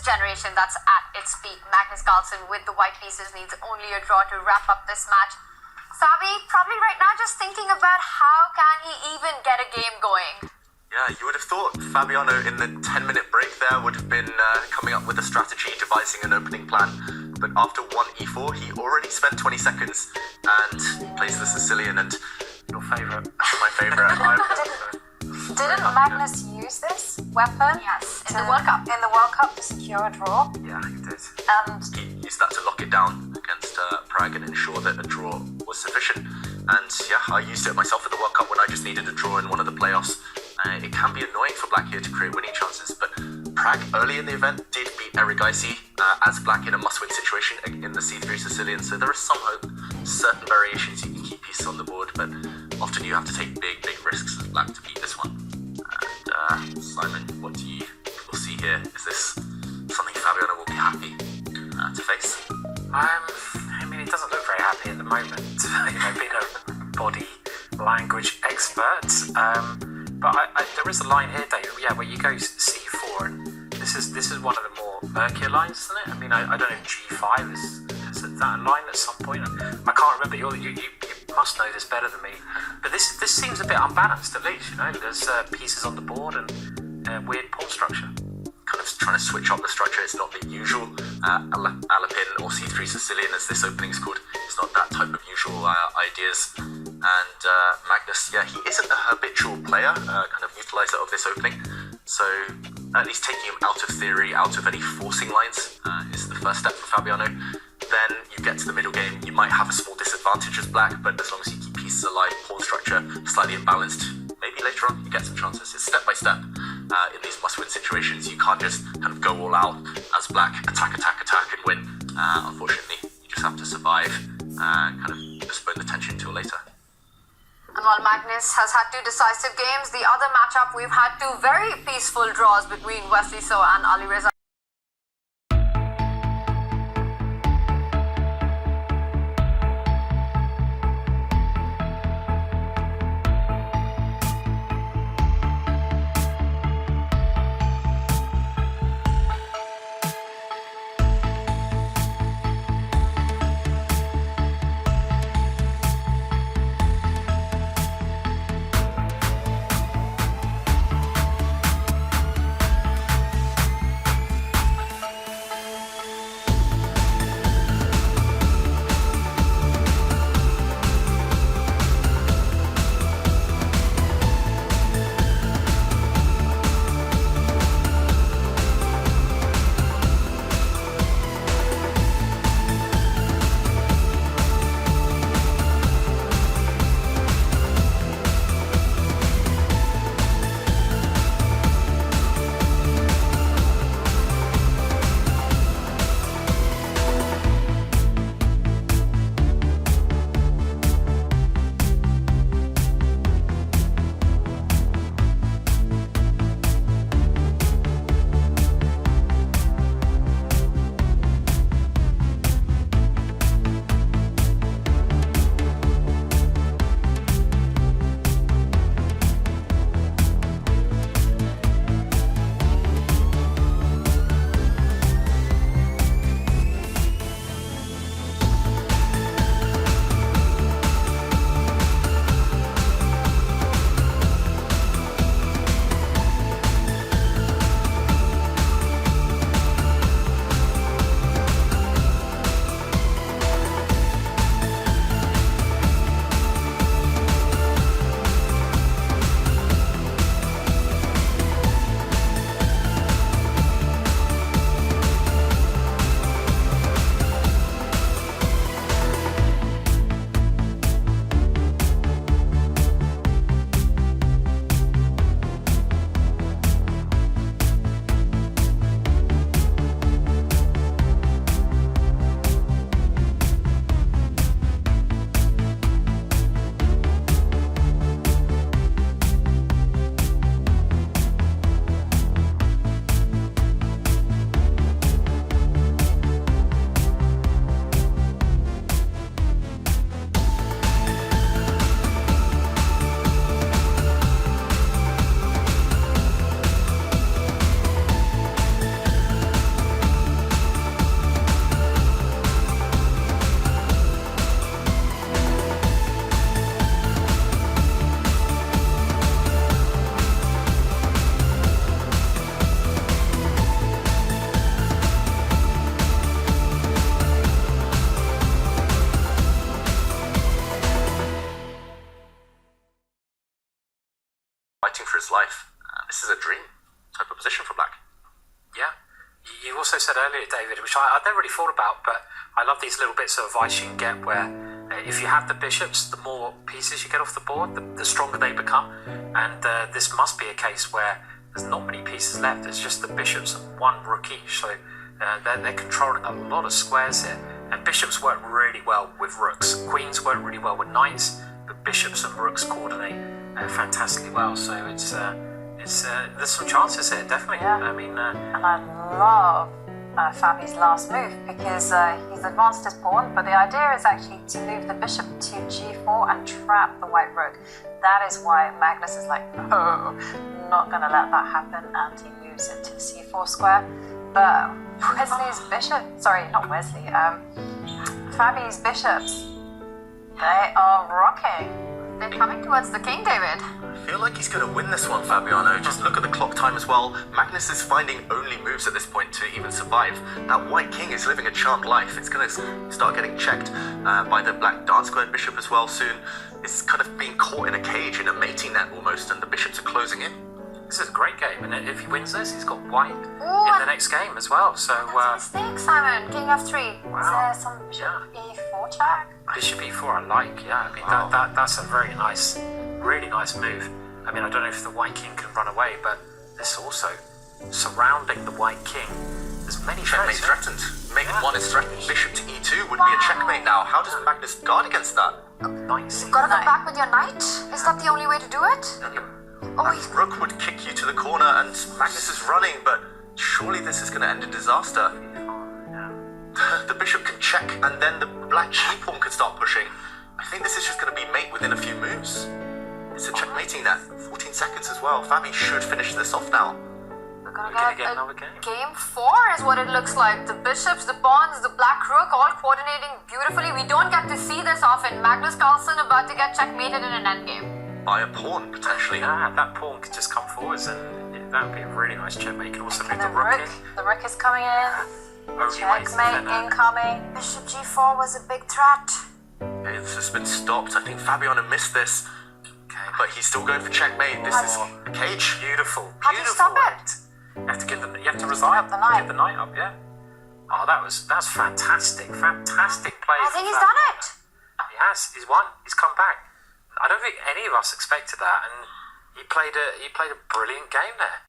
generation that's at its peak. Magnus Carlsen with the white pieces needs only a draw to wrap up this match. Fabi, probably right now just thinking about how can he even get a game going. Yeah, you would have thought Fabiano in the 10-minute break there would have been coming up with a strategy, devising an opening plan. But after 1e4, he already spent 20 seconds and plays the Sicilian. And your favourite, my favourite. Didn't Magnus use this weapon? Yes, in the World Cup. In the World Cup to secure a draw? Yeah, he did. And he used that to lock it down against Prague and ensure that a draw was sufficient. And yeah, I used it myself at the World Cup when I just needed a draw in one of the playoffs. It can be annoying for Black here to create winning chances, but Prague early in the event did beat Erigaisi as Black in a must-win situation in the C3 Sicilian, so there is some hope. Certain variations you can keep pieces on the board, but often you have to take big risks as Black to beat this one. And Simon, what do you see here? Is this something Fabiano will be happy to face? I mean, he doesn't look very happy at the moment, being a body language expert. But there is a line here, Dave, where you go C4, and this is one of the more murkier lines, isn't it? I mean, I don't know if G5 is that a line at some point. I can't remember. You must know this better than me. But this seems a bit unbalanced, at least. There's pieces on the board and weird pawn structure. Kind of trying to switch up the structure. It's not the usual Alapin or C3 Sicilian, as this opening is called. It's not that type of usual ideas. And Magnus, he isn't a habitual player, kind of utilizer of this opening. So at least taking him out of theory, out of any forcing lines, is the first step for Fabiano. Then you get to the middle game, you might have a small disadvantage as Black, but as long as you keep pieces alive, pawn structure slightly imbalanced, maybe later on you get some chances. It's step by step. In these must-win situations, you can't just kind of go all out as Black, attack and win. Unfortunately, you just have to survive and kind of postpone the tension till later. And while Magnus has had 2 decisive games, the other matchup we've had 2 very peaceful draws between Wesley So and Ali Reza. life. This is a dream type of position for Black. Yeah. You also said earlier, David, which I never really thought about, but I love these little bits of advice you can get where if you have the bishops, the more pieces you get off the board, the stronger they become. And this must be a case where there's not many pieces left. There's just the bishops and one rook each. So they're controlling a lot of squares here. And bishops work really well with rooks. Queens work really well with knights, but bishops and rooks coordinate fantastically well. So it's there's some chances here, definitely. Yeah. I mean, And I love Fabi's last move because he's advanced his pawn, but the idea is actually to move the bishop to g4 and trap the white rook. That is why Magnus is like, no, not going to let that happen, and he moves it to c4 square. But Wesley's bishop, sorry, not Wesley, Fabi's bishops, they are rocking. They're coming towards the king, David. I feel like he's going to win this one, Fabiano. Just look at the clock time as well. Magnus is finding only moves at this point to even survive. That white king is living a charmed life. It's going to start getting checked by the black dark squared bishop as well soon. It's kind of being caught in a cage, in a mating net almost, and the bishops are closing in. this is a great game, and if he wins this, he's got white in the next game as well. So that's a mistake, Simon. King f3. Is there some bishop e4 check? Bishop e4, I like. Yeah, I mean that's a very nice, really nice move. I mean, I don't know if the white king can run away, but this also surrounding the white king. There's many Checkmate threatened. Mate one is threatened. Bishop to e2 would be a checkmate now. How does Magnus guard against that? Knight c. You've got to come back with your knight? Is that the only way to do it? Oh, he's... Rook would kick you to the corner, and Magnus is running, but surely this is going to end in disaster. The bishop can check, and then the black g-pawn could start pushing. I think this is just going to be mate within a few moves. It's a checkmating net. 14 seconds as well. Fabi should finish this off now. We're gonna We're gonna get get another game. game 4 is what it looks like. The bishops, the pawns, the black rook all coordinating beautifully. We don't get to see this often. Magnus Carlsen about to get checkmated in an endgame. By a pawn, potentially. Yeah, that pawn could just come forwards, and that would be a really nice checkmate. You can also move And the the rook rook, in. the rook is coming in. Only way to Checkmate defend that. incoming. Bishop g4 was a big threat. Okay, this has been stopped. I think Fabiano missed this. Okay, but he's still going for checkmate. This is a cage. Beautiful. How do you stop it? You have to get you have to resign the knight. Get the knight up, yeah. Oh, that's fantastic. Fantastic play. I think he's done it. He has. He's won. He's come back. I don't think any of us expected that, and he played a brilliant game there.